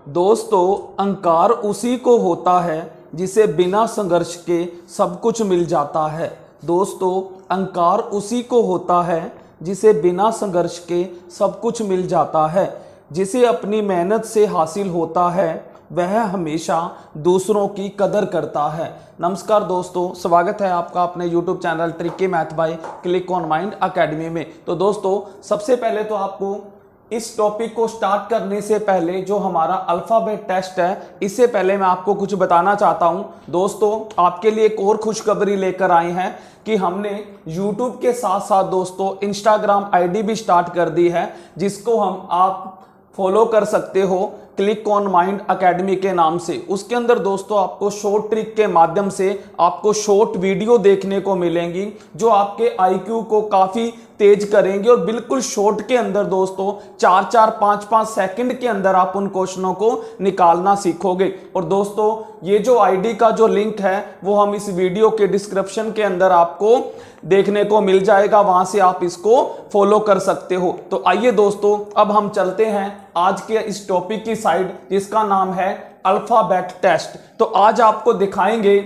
दोस्तों, अहंकार उसी को होता है जिसे बिना संघर्ष के सब कुछ मिल जाता है। दोस्तों, अहंकार उसी को होता है जिसे बिना संघर्ष के सब कुछ मिल जाता है। जिसे अपनी मेहनत से हासिल होता है वह हमेशा दूसरों की कदर करता है। नमस्कार दोस्तों, स्वागत है आपका अपने YouTube channel tricky math bye click on mind academy में। तो दोस्तों, सबसे पहले तो आपको इस टॉपिक को स्टार्ट करने से पहले जो हमारा अल्फाबेट टेस्ट है, इससे पहले मैं आपको कुछ बताना चाहता हूं। दोस्तों, आपके लिए एक और खुशखबरी लेकर आए हैं कि हमने YouTube के साथ साथ दोस्तों Instagram आईडी भी स्टार्ट कर दी है, जिसको आप फॉलो कर सकते हो क्लिक ऑन माइंड अकेडमी के नाम से। उसके अंदर दोस्तों आपको शॉर्ट ट्रिक के माध्यम से आपको शॉर्ट वीडियो देखने को मिलेंगी जो आपके IQ को काफी तेज करेंगे और बिल्कुल शॉर्ट के अंदर दोस्तों 4-4, 5-5 सेकंड के अंदर आप उन क्वेश्चनों को निकालना सीखोगे। और दोस्तों, ये जो आईडी का जो लिंक है वो हम इस वीडियो के डिस्क्रिप्शन के अंदर आपको देखने को मिल जाएगा, वहां से आप इसको फॉलो कर सकते हो। तो आइए दोस्तों, अब हम चलते हैं आज के इस टॉपिक की साइड, जिसका नाम है अल्फाबेट टेस्ट। तो आज आपको दिखाएंगे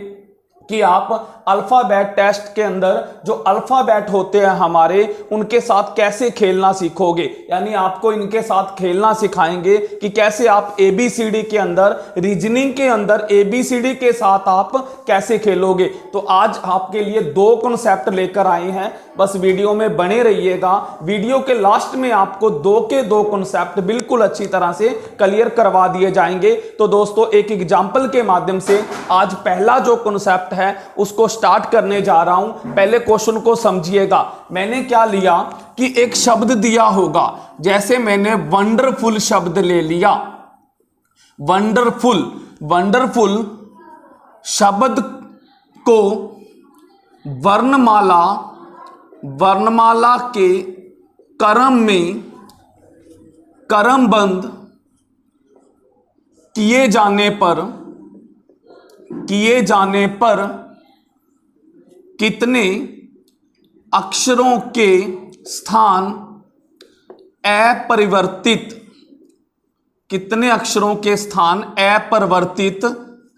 कि आप अल्फाबेट टेस्ट के अंदर जो अल्फाबेट होते हैं हमारे, उनके साथ कैसे खेलना सीखोगे। यानी आपको इनके साथ खेलना सिखाएंगे कि कैसे आप ABCD के अंदर, रीजनिंग के अंदर ABCD के साथ आप कैसे खेलोगे। तो आज आपके लिए 2 कॉन्सेप्ट लेकर आए हैं, बस वीडियो में बने रहिएगा। वीडियो के लास्ट में आपको 2 के 2 कॉन्सेप्ट बिल्कुल अच्छी तरह से क्लियर करवा दिए जाएंगे। तो दोस्तों, एक एग्जाम्पल के माध्यम से आज पहला जो कॉन्सेप्ट है उसको स्टार्ट करने जा रहा हूं। पहले क्वेश्चन को समझिएगा। मैंने क्या लिया कि एक शब्द दिया होगा, जैसे मैंने वंडरफुल शब्द ले लिया। वंडरफुल शब्द को वर्णमाला के क्रम में क्रमबद्ध किए जाने पर कितने अक्षरों के स्थान अपरिवर्तित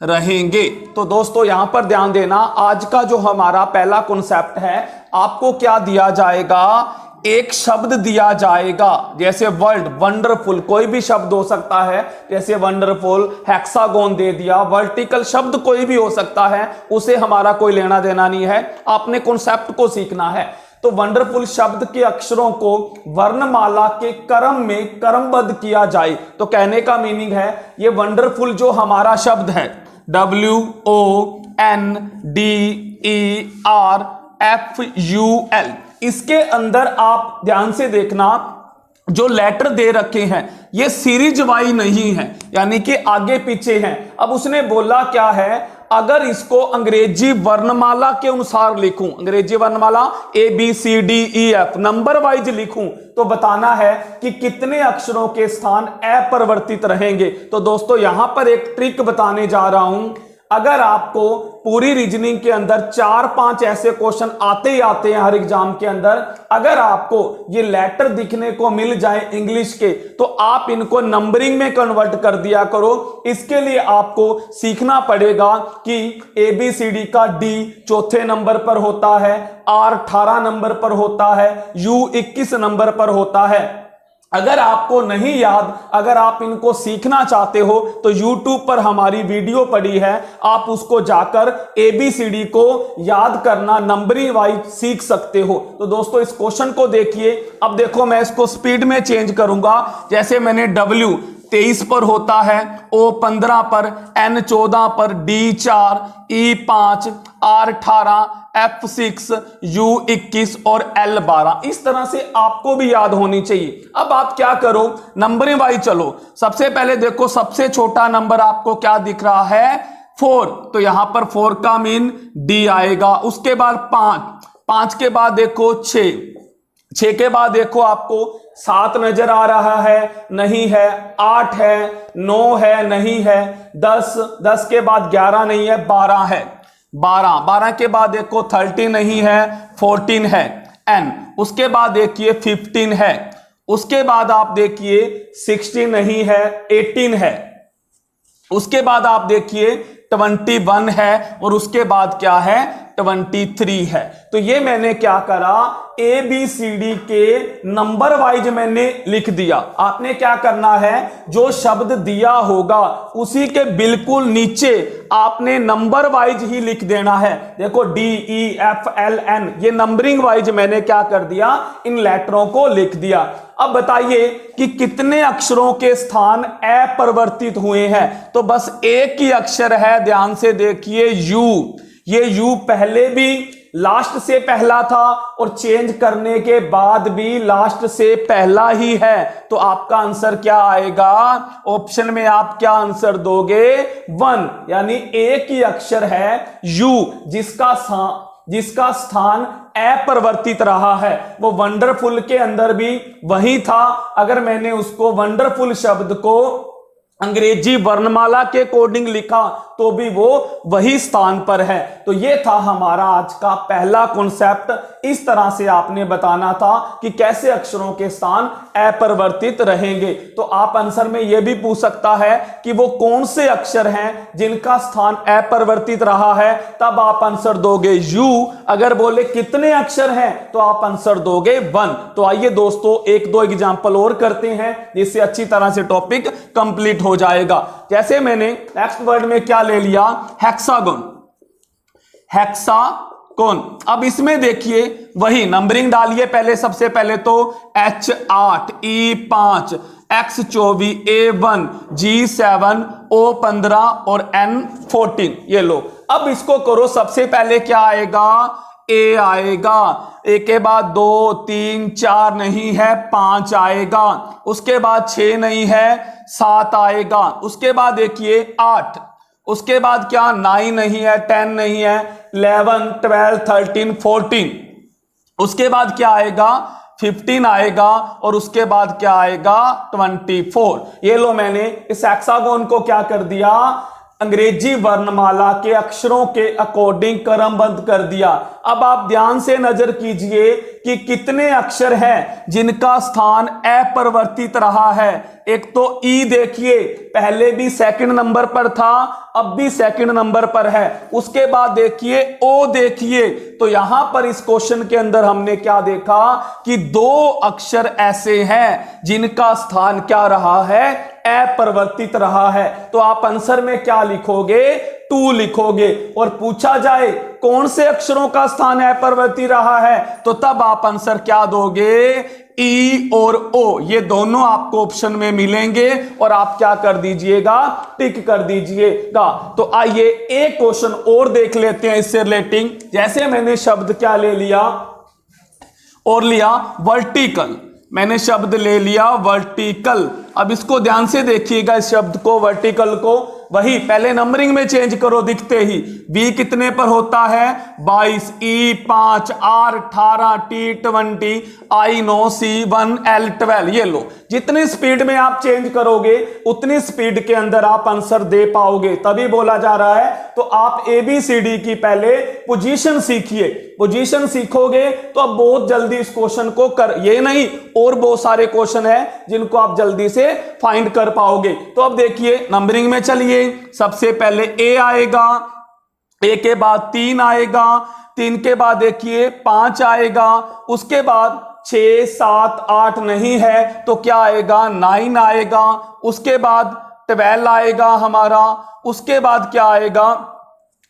रहेंगे। तो दोस्तों, यहां पर ध्यान देना, आज का जो हमारा पहला कॉन्सेप्ट है, आपको क्या दिया जाएगा, एक शब्द दिया जाएगा। जैसे वंडरफुल, कोई भी शब्द हो सकता है, जैसे वंडरफुल, हेक्सागोन दे दिया, वर्टिकल शब्द कोई भी हो सकता है, उसे हमारा कोई लेना देना नहीं है, आपने कॉन्सेप्ट को सीखना है। तो वंडरफुल शब्द के अक्षरों को वर्णमाला के क्रम में क्रमबद्ध किया जाए। तो कहने का मीनिंग है, ये वंडरफुल जो हमारा शब्द है, WONDERFUL, इसके अंदर आप ध्यान से देखना, जो लेटर दे रखे हैं ये सीरीज वाइज नहीं है, यानी कि आगे पीछे हैं। अब उसने बोला क्या है, अगर इसको अंग्रेजी वर्णमाला के अनुसार लिखूं, अंग्रेजी वर्णमाला ABCDEF नंबर वाइज लिखूं, तो बताना है कि कितने अक्षरों के स्थान अपरिवर्तित रहेंगे। तो दोस्तों, यहां पर एक ट्रिक बताने जा रहा हूं। अगर आपको पूरी रीजनिंग के अंदर 4-5 ऐसे क्वेश्चन आते ही आते हैं हर एग्जाम के अंदर, अगर आपको ये लेटर दिखने को मिल जाए इंग्लिश के, तो आप इनको नंबरिंग में कन्वर्ट कर दिया करो। इसके लिए आपको सीखना पड़ेगा कि ABCD का D 4थे नंबर पर होता है, R 18 नंबर पर होता है, U 21 नंबर पर होता है। अगर आपको नहीं याद, अगर आप इनको सीखना चाहते हो, तो YouTube पर हमारी वीडियो पड़ी है, आप उसको जाकर ABCD को याद करना नंबरिंग वाइज सीख सकते हो। तो दोस्तों, इस क्वेश्चन को देखिए। अब देखो, मैं इसको स्पीड में चेंज करूंगा। जैसे मैंने W 23 पर होता है, O 15 पर, N 14 पर, D 4, E 5, R 18, F6, U 21 और L 12। इस तरह से आपको भी याद होनी चाहिए। अब आप क्या करो, नंबरिंग वाइज चलो। सबसे पहले देखो, सबसे छोटा नंबर आपको क्या दिख रहा है, 4, तो यहां पर 4 का मीन D आएगा। उसके बाद 5 के बाद देखो 6 के बाद देखो आपको 7 नजर आ रहा है, नहीं है, 8 है, 9 है, नहीं है, 10 के बाद 11 नहीं है, 12 है, 12 के बाद देखो 30 नहीं है, 14 है, N, उसके बाद देखिए 15 है, उसके बाद आप देखिए 16 नहीं है, 18 है, उसके बाद आप देखिए 21 है और उसके बाद क्या है 23 है। तो ये मैंने क्या करा, ए बी सी डी के नंबर वाइज मैंने लिख दिया। आपने क्या करना है, जो शब्द दिया होगा उसी के बिल्कुल नीचे आपने नंबर वाइज ही लिख देना है। देखो D E F L N, ये नंबरिंग वाइज मैंने क्या कर दिया, इन लेटरों को लिख दिया। अब बताइए कि कितने अक्षरों के स्थान अपरिवर्तित हुए हैं। तो बस एक ही अक्षर है, ध्यान से देखिए यू। ये यू पहले भी लास्ट से पहला था और चेंज करने के बाद भी लास्ट से पहला ही है। तो आपका आंसर क्या आएगा, ऑप्शन में आप क्या आंसर दोगे, 1। यानी एक ही अक्षर है यू जिसका स्थान अपरिवर्तित रहा है। वो वंडरफुल के अंदर भी वही था। अगर मैंने उसको वंडरफुल शब्द को अंग्रेजी वर्णमाला के अकॉर्डिंग लिखा तो भी वो वही स्थान पर है। तो ये था हमारा आज का पहला कॉन्सेप्ट। इस तरह से आपने बताना था कि कैसे अक्षरों के स्थान अपरिवर्तित रहेंगे। तो आप आंसर में यह भी पूछ सकता है कि वो कौन से अक्षर हैं जिनका स्थान अपरिवर्तित रहा है, तब आप आंसर दोगे यू। अगर बोले कितने अक्षर हैं तो आप आंसर दोगे 1। तो आइए दोस्तों एक दो एग्जांपल और करते हैं जिससे अच्छी तरह से टॉपिक कंप्लीट हो जाएगा। जैसे मैंने नेक्स्ट वर्ड में क्या ले लिया, हेक्सागोन। हेक्सागोन। अब इसमें देखिए वही नंबरिंग डालिए। पहले सबसे पहले तो H8 E5 X24 A1 G7 O15 और N14, ये लो। अब इसको करो, सबसे पहले क्या आएगा, ए आएगा। ए के बाद 2 3 4 नहीं है, 5 आएगा। उसके बाद 6 नहीं है, 7 आएगा। उसके बाद देखिए 8। उसके बाद क्या, 9 नहीं है, 10 नहीं है, 11 12 13 14। उसके बाद क्या आएगा, 15 आएगा। और उसके बाद क्या आएगा, 24। ये लो, मैंने इस हेक्सागोन को क्या कर दिया, अंग्रेजी वर्णमाला के अक्षरों के अकॉर्डिंग क्रमबद्ध कर दिया। अब आप ध्यान से नजर कीजिए कि कितने अक्षर हैं जिनका स्थान अपरिवर्तित रहा है। एक तो ई देखिए, पहले भी सेकंड नंबर पर था, अब भी सेकंड नंबर पर है। उसके बाद देखिए ओ देखिए। तो यहां पर इस क्वेश्चन के अंदर हमने क्या देखा कि 2 अक्षर ऐसे हैं जिनका स्थान क्या रहा है, अपरिवर्तित रहा है। तो आप आंसर में क्या लिखोगे, 2 लिखोगे। और पूछा जाए कौन से अक्षरों का स्थान अपरिवर्तित रहा है, तो तब आप आंसर क्या दोगे, ई और ओ, ये दोनों आपको ऑप्शन में मिलेंगे और आप क्या कर दीजिएगा, टिक कर दीजिएगा। तो आइए एक क्वेश्चन और देख लेते हैं इससे रिलेटिंग। जैसे मैंने शब्द क्या ले लिया, और लिया वर्टिकल। मैंने शब्द ले लिया वर्टिकल। अब इसको ध्यान से देखिएगा, इस शब्द को वर्टिकल को वही पहले नंबरिंग में चेंज करो दिखते ही। बी कितने पर होता है, 22, E 5, R 18, T 20, I 9, C 1, L 12। ये लो, जितनी स्पीड में आप चेंज करोगे उतनी स्पीड के अंदर आप आंसर दे पाओगे, तभी बोला जा रहा है। तो आप ए बी सी डी की पहले पोजीशन सीखिए। पोजीशन सीखोगे तो अब बहुत जल्दी इस क्वेश्चन को कर, ये नहीं और बहुत सारे क्वेश्चन है जिनको आप जल्दी से फाइंड कर पाओगे। तो अब देखिए नंबरिंग में चलिए। सबसे पहले ए आएगा, ए के बाद 3 आएगा, 3 के बाद देखिए 5 आएगा। उसके बाद 6 7 8 नहीं है तो क्या आएगा, 9 आएगा। उसके बाद 12 आएगा हमारा। उसके बाद क्या आएगा,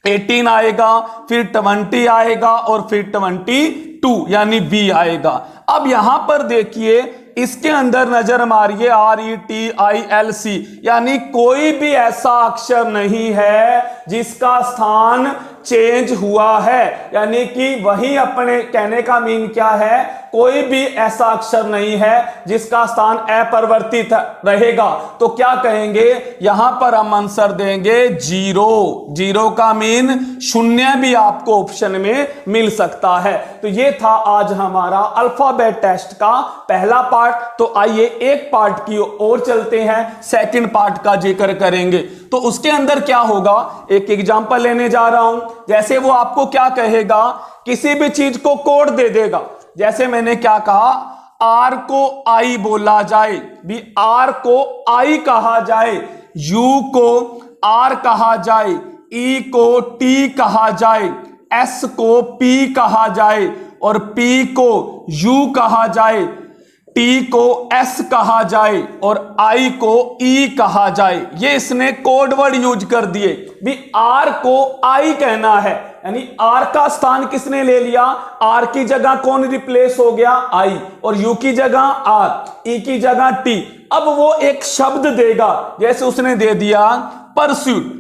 18 आएगा, फिर 20 आएगा और फिर 22 यानी बी आएगा। अब यहां पर देखिए इसके अंदर नजर मारिए, RETILC, यानी कोई भी ऐसा अक्षर नहीं है जिसका स्थान चेंज हुआ है। यानी कि वही अपने कहने का मीन क्या है, कोई भी ऐसा अक्षर नहीं है जिसका स्थान अपरिवर्तित रहेगा। तो क्या कहेंगे, यहां पर हम आंसर देंगे 0। 0 का मीन शून्य भी आपको ऑप्शन में मिल सकता है। तो ये था आज हमारा अल्फाबेट टेस्ट का पहला पार्ट। तो आइए एक पार्ट की ओर चलते हैं, सेकंड पार्ट का जिक्र करेंगे। तो उसके अंदर क्या होगा, एक एग्जांपल लेने जा रहा हूं। जैसे वो आपको क्या कहेगा, किसी भी चीज को कोड दे देगा। जैसे मैंने क्या कहा, आर को आई बोला जाए, भी आर को आई कहा जाए, यू को आर कहा जाए, ई को टी कहा जाए, एस को पी कहा जाए और पी को यू कहा जाए, टी को एस कहा जाए और आई को ई कहा जाए। ये इसने कोड वर्ड यूज कर दिए भी। आर को आई कहना है, यानी आर का स्थान किसने ले लिया, आर की जगह कौन रिप्लेस हो गया, आई, और यू की जगह आर, ई की जगह टी। अब वो एक शब्द देगा, जैसे उसने दे दिया परस्यूट।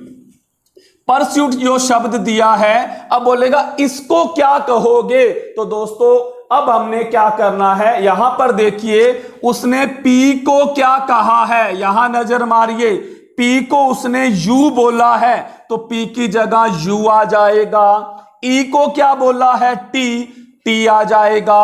परस्यूट जो शब्द दिया है, अब बोलेगा इसको क्या कहोगे। तो दोस्तों अब हमने क्या करना है, यहां पर देखिए उसने पी को क्या कहा है, यहां नजर मारिए, पी को उसने यू बोला है तो पी की जगह यू आ जाएगा। ई को क्या बोला है, टी, टी आ जाएगा।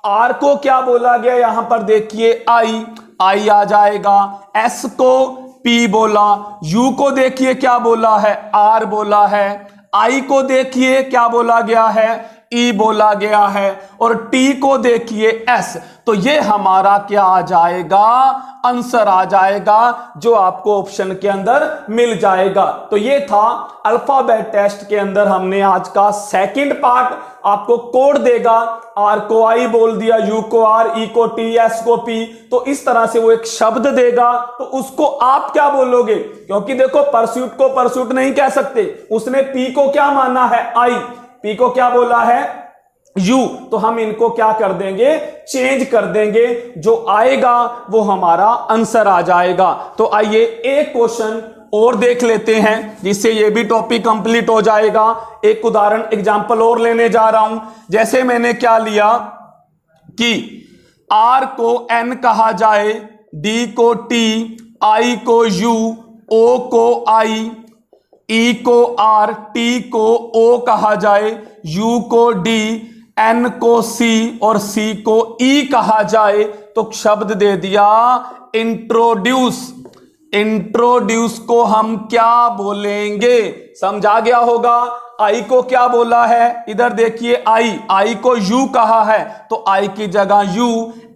आर को क्या बोला गया, यहां पर देखिए आई, आई आ जाएगा। एस को पी बोला, यू को देखिए क्या बोला है, आर बोला है। आई को देखिए क्या बोला गया है, ई बोला गया है, और टी को देखिए एस। तो ये हमारा क्या आ जाएगा, आंसर आ जाएगा, जो आपको ऑप्शन के अंदर मिल जाएगा। तो ये था अल्फाबेट टेस्ट के अंदर हमने आज का सेकंड पार्ट। आपको कोड देगा, आर को आई बोल दिया, यू को आर, ई को टी, एस को पी, तो इस तरह से वो एक शब्द देगा, तो उसको आप क्या बोलोगे, क्योंकि देखो परस्यूट को परस्यूट नहीं कह सकते, उसने पी को क्या माना है, आई, पी को क्या बोला है, यू, तो हम इनको क्या कर देंगे, चेंज कर देंगे, जो आएगा वो हमारा आंसर आ जाएगा। तो आइए एक क्वेश्चन और देख लेते हैं, जिससे ये भी टॉपिक कंप्लीट हो जाएगा। एक उदाहरण एग्जांपल और लेने जा रहा हूं। जैसे मैंने क्या लिया कि आर को एन कहा जाए, डी को टी, आई को यू, ओ को आई, ई को आर, टी को ओ कहा जाए, यू को डी, एन को सी और सी को ई कहा जाए, तो शब्द दे दिया इंट्रोड्यूस। इंट्रोड्यूस को हम क्या बोलेंगे, समझा गया होगा। आई को क्या बोला है, इधर देखिए आई, आई को यू कहा है तो आई की जगह यू।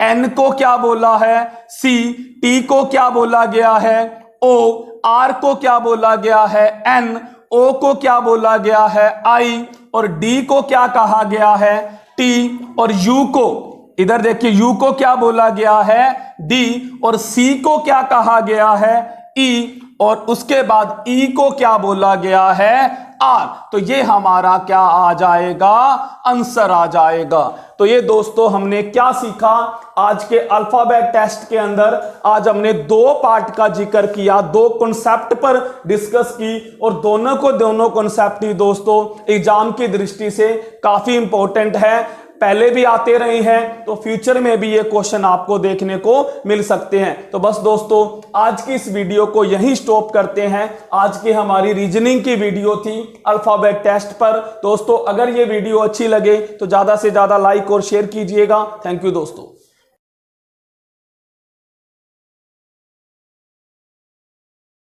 एन को क्या बोला है, सी, टी को क्या बोला गया है, ओ, आर को क्या बोला गया है, एन, ओ को क्या बोला गया है, आई, और डी को क्या कहा गया है, टी, और यू को इधर देखिए यू को क्या बोला गया है, डी, और सी को क्या कहा गया है, ई, और उसके बाद ई को क्या बोला गया है, आर। तो ये हमारा क्या आ जाएगा, आंसर आ जाएगा। तो ये दोस्तों हमने क्या सीखा आज के अल्फाबेट टेस्ट के अंदर। आज हमने दो पार्ट का जिक्र किया, दो कॉन्सेप्ट पर डिस्कस की, और दोनों कॉन्सेप्ट ही दोस्तों एग्जाम की दृष्टि से काफी इंपॉर्टेंट है, पहले भी आते रहे हैं, तो फ्यूचर में भी ये क्वेश्चन आपको देखने को मिल सकते हैं। तो बस दोस्तों आज की इस वीडियो को यहीं स्टॉप करते हैं। आज की हमारी रीजनिंग की वीडियो थी अल्फाबेट टेस्ट पर। दोस्तों अगर ये वीडियो अच्छी लगे तो ज्यादा से ज्यादा लाइक और शेयर कीजिएगा। थैंक यू दोस्तों।